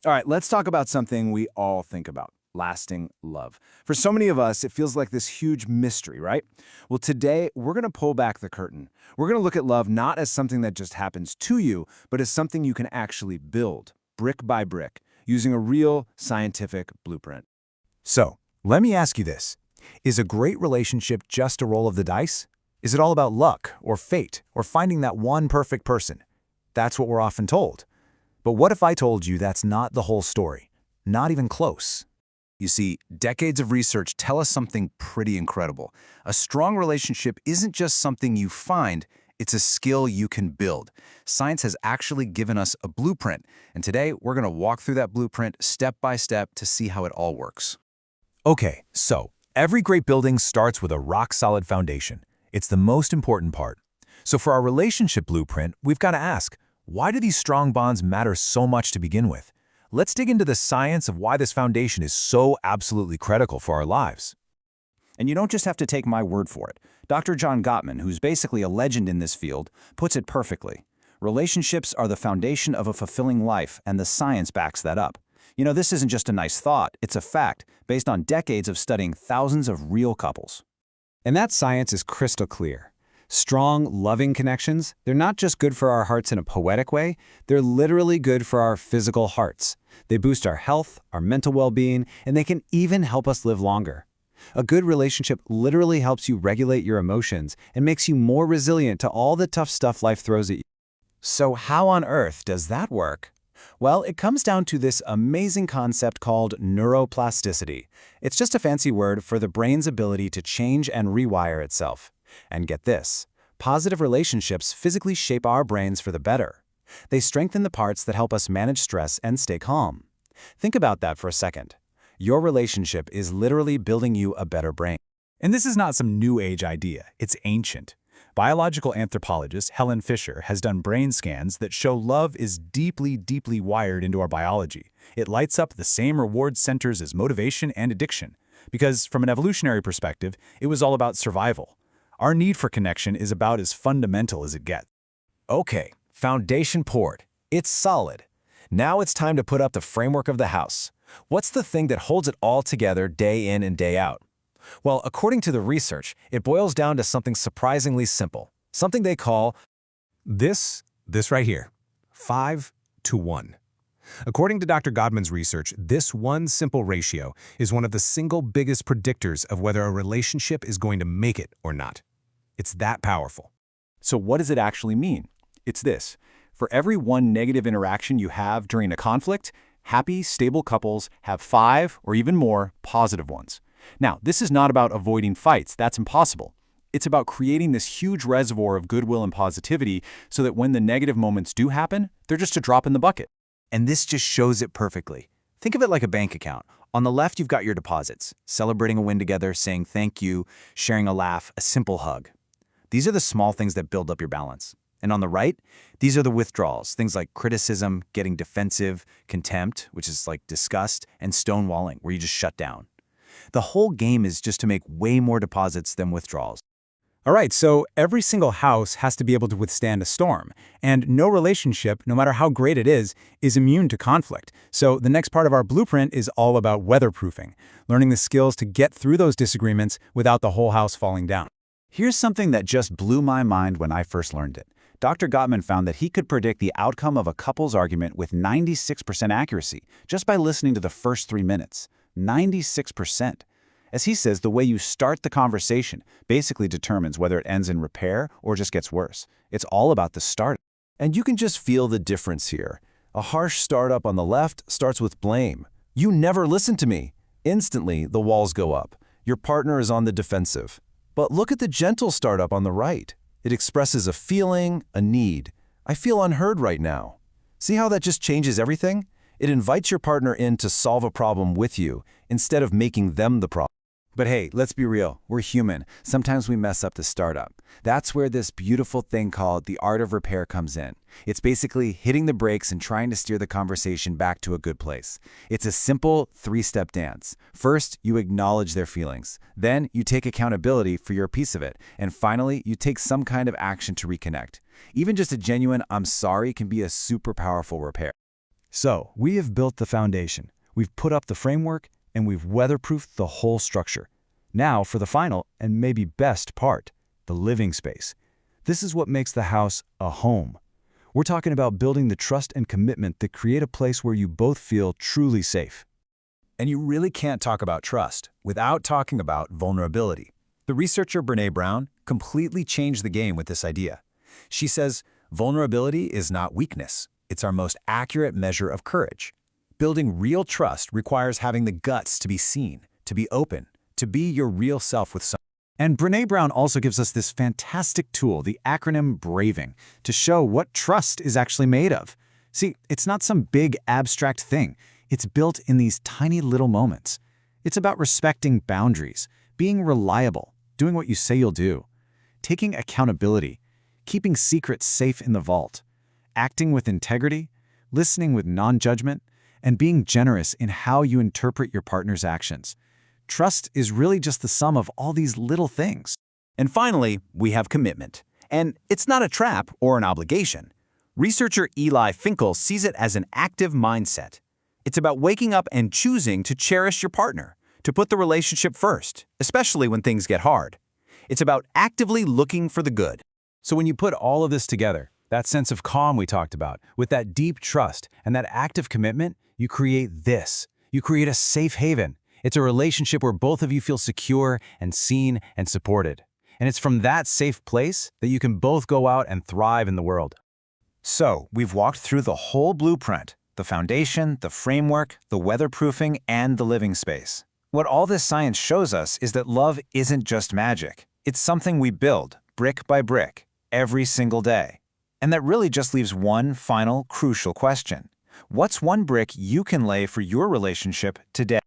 All right, let's talk about something we all think about, lasting love. For so many of us, it feels like this huge mystery, right? Well, today, we're going to pull back the curtain. We're going to look at love not as something that just happens to you, but as something you can actually build, brick by brick, using a real scientific blueprint. So, let me ask you this. Is a great relationship just a roll of the dice? Is it all about luck or fate or finding that one perfect person? That's what we're often told. But what if I told you that's not the whole story? Not even close. You see, decades of research tell us something pretty incredible. A strong relationship isn't just something you find, it's a skill you can build. Science has actually given us a blueprint, and today we're going to walk through that blueprint step by step to see how it all works. Okay, so every great building starts with a rock-solid foundation. It's the most important part. So for our relationship blueprint, we've got to ask, why do these strong bonds matter so much to begin with? Let's dig into the science of why this foundation is so absolutely critical for our lives. And you don't just have to take my word for it. Dr. John Gottman, who's basically a legend in this field, puts it perfectly. Relationships are the foundation of a fulfilling life, and the science backs that up. You know, this isn't just a nice thought, it's a fact, based on decades of studying thousands of real couples. And that science is crystal clear. Strong, loving connections, they're not just good for our hearts in a poetic way, they're literally good for our physical hearts. They boost our health, our mental well-being, and they can even help us live longer. A good relationship literally helps you regulate your emotions and makes you more resilient to all the tough stuff life throws at you. So how on earth does that work? Well, it comes down to this amazing concept called neuroplasticity. It's just a fancy word for the brain's ability to change and rewire itself. And get this, positive relationships physically shape our brains for the better. They strengthen the parts that help us manage stress and stay calm. Think about that for a second. Your relationship is literally building you a better brain. And this is not some new age idea, it's ancient. Biological anthropologist Helen Fisher has done brain scans that show love is deeply, deeply wired into our biology. It lights up the same reward centers as motivation and addiction. Because from an evolutionary perspective, it was all about survival. Our need for connection is about as fundamental as it gets. Okay, foundation poured. It's solid. Now it's time to put up the framework of the house. What's the thing that holds it all together day in and day out? Well, according to the research, it boils down to something surprisingly simple. Something they call this right here, 5 to 1. According to Dr. Gottman's research, this one simple ratio is one of the single biggest predictors of whether a relationship is going to make it or not. It's that powerful. So what does it actually mean? It's this. For every one negative interaction you have during a conflict, happy, stable couples have 5 or even more positive ones. Now, this is not about avoiding fights. That's impossible. It's about creating this huge reservoir of goodwill and positivity so that when the negative moments do happen, they're just a drop in the bucket. And this just shows it perfectly. Think of it like a bank account. On the left, you've got your deposits, celebrating a win together, saying thank you, sharing a laugh, a simple hug. These are the small things that build up your balance. And on the right, these are the withdrawals, things like criticism, getting defensive, contempt, which is like disgust, and stonewalling, where you just shut down. The whole game is just to make way more deposits than withdrawals. All right, so every single house has to be able to withstand a storm, and no relationship, no matter how great it is immune to conflict. So the next part of our blueprint is all about weatherproofing, learning the skills to get through those disagreements without the whole house falling down. Here's something that just blew my mind when I first learned it. Dr. Gottman found that he could predict the outcome of a couple's argument with 96% accuracy just by listening to the first 3 minutes. 96%. As he says, the way you start the conversation basically determines whether it ends in repair or just gets worse. It's all about the start. And you can just feel the difference here. A harsh startup on the left starts with blame. You never listen to me. Instantly, the walls go up. Your partner is on the defensive. But look at the gentle startup on the right. It expresses a feeling, a need. I feel unheard right now. See how that just changes everything? It invites your partner in to solve a problem with you instead of making them the problem. But hey, let's be real. We're human. Sometimes we mess up the startup. That's where this beautiful thing called the art of repair comes in. It's basically hitting the brakes and trying to steer the conversation back to a good place. It's a simple 3-step dance. First, you acknowledge their feelings. Then, you take accountability for your piece of it. And finally, you take some kind of action to reconnect. Even just a genuine "I'm sorry" can be a super powerful repair. So, we have built the foundation, we've put up the framework, and we've weatherproofed the whole structure. Now for the final and maybe best part, the living space. This is what makes the house a home. We're talking about building the trust and commitment that create a place where you both feel truly safe. And you really can't talk about trust without talking about vulnerability. The researcher Brené Brown completely changed the game with this idea. She says, vulnerability is not weakness. It's our most accurate measure of courage. Building real trust requires having the guts to be seen, to be open, to be your real self with someone. And Brené Brown also gives us this fantastic tool, the acronym BRAVING, to show what trust is actually made of. See, it's not some big abstract thing. It's built in these tiny little moments. It's about respecting boundaries, being reliable, doing what you say you'll do, taking accountability, keeping secrets safe in the vault, acting with integrity, listening with non-judgment, and being generous in how you interpret your partner's actions. Trust is really just the sum of all these little things. And finally, we have commitment. And it's not a trap or an obligation. Researcher Eli Finkel sees it as an active mindset. It's about waking up and choosing to cherish your partner, to put the relationship first, especially when things get hard. It's about actively looking for the good. So when you put all of this together, that sense of calm we talked about, with that deep trust and that active commitment, you create this. You create a safe haven. It's a relationship where both of you feel secure and seen and supported. And it's from that safe place that you can both go out and thrive in the world. So, we've walked through the whole blueprint, the foundation, the framework, the weatherproofing, and the living space. What all this science shows us is that love isn't just magic. It's something we build, brick by brick, every single day. And that really just leaves one final, crucial question. What's one brick you can lay for your relationship today?